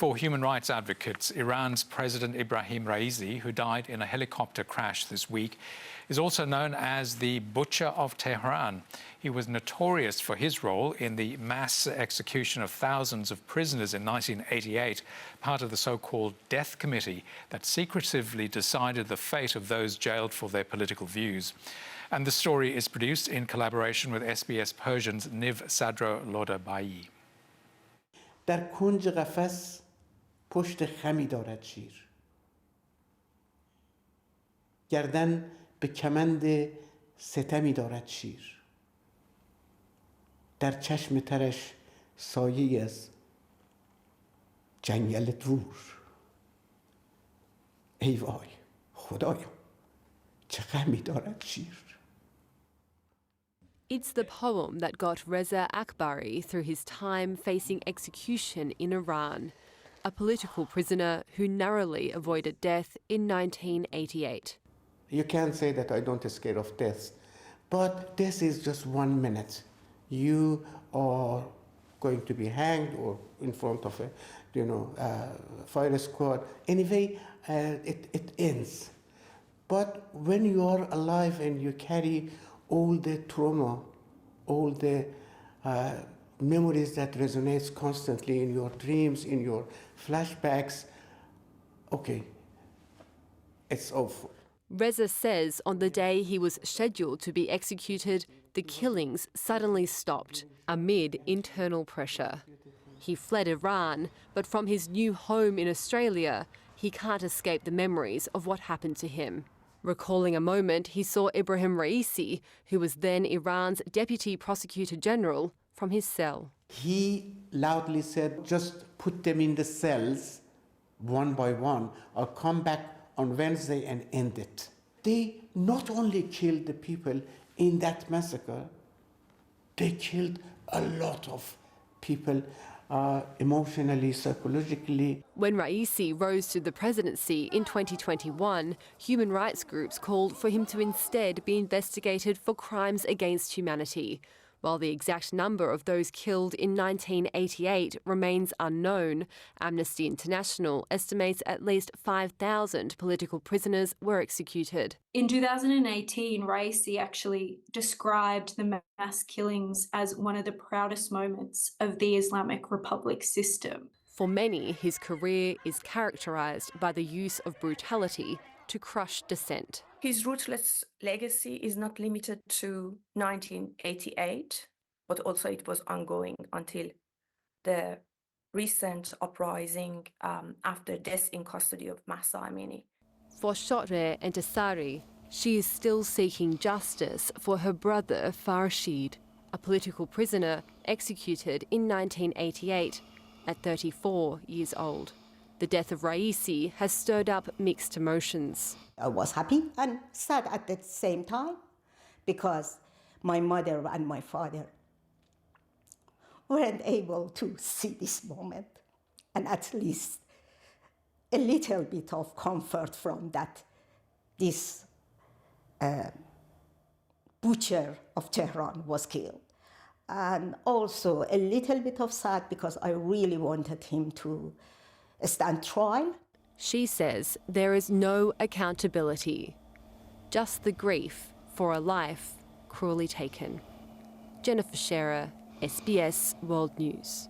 For human rights advocates, Iran's President Ebrahim Raisi, who died in a helicopter crash this week, is also known as the Butcher of Tehran. He was notorious for his role in the mass execution of thousands of prisoners in 1988, part of the so-called Death Committee that secretively decided the fate of those jailed for their political views. And the story is produced in collaboration with SBS Persian's Niv Sadro Lodabayi. در کنج قفس پشت خمی دارد شیر گردن به کمند ستمی دارد شیر در چشم ترش سایه از جنگل دور ای وای خدایا چه غمی دارد شیر. It's the poem that got Reza Akbari through his time facing execution in Iran, a political prisoner who narrowly avoided death in 1988. You can't say that I don't scare of death, but this is just 1 minute. You are going to be hanged or in front of a, fire squad. Anyway, it ends. But when you are alive and you carry all the trauma, all the memories that resonates constantly in your dreams, in your flashbacks, okay, it's awful. Reza says on the day he was scheduled to be executed, the killings suddenly stopped amid internal pressure. He fled Iran, but from his new home in Australia, he can't escape the memories of what happened to him. Recalling a moment he saw Ebrahim Raisi, who was then Iran's Deputy Prosecutor General, from his cell. He loudly said, just put them in the cells one by one. I'll come back on Wednesday and end it. They not only killed the people in that massacre, they killed a lot of people emotionally, psychologically. When Raisi rose to the presidency in 2021, human rights groups called for him to instead be investigated for crimes against humanity. While the exact number of those killed in 1988 remains unknown, Amnesty International estimates at least 5,000 political prisoners were executed. In 2018, Raisi actually described the mass killings as one of the proudest moments of the Islamic Republic system. For many, his career is characterised by the use of brutality to crush dissent. His ruthless legacy is not limited to 1988, but also it was ongoing until the recent uprising after death in custody of Mahsa Amini. For Scherer and Asari, she is still seeking justice for her brother Farshid, a political prisoner executed in 1988 at 34 years old. The death of Raisi has stirred up mixed emotions. I was happy and sad at the same time because my mother and my father weren't able to see this moment, and at least a little bit of comfort from that this butcher of Tehran was killed. And also a little bit of sad because I really wanted him to stand trial. She says there is no accountability, just the grief for a life cruelly taken. Jennifer Scherer, SBS World News.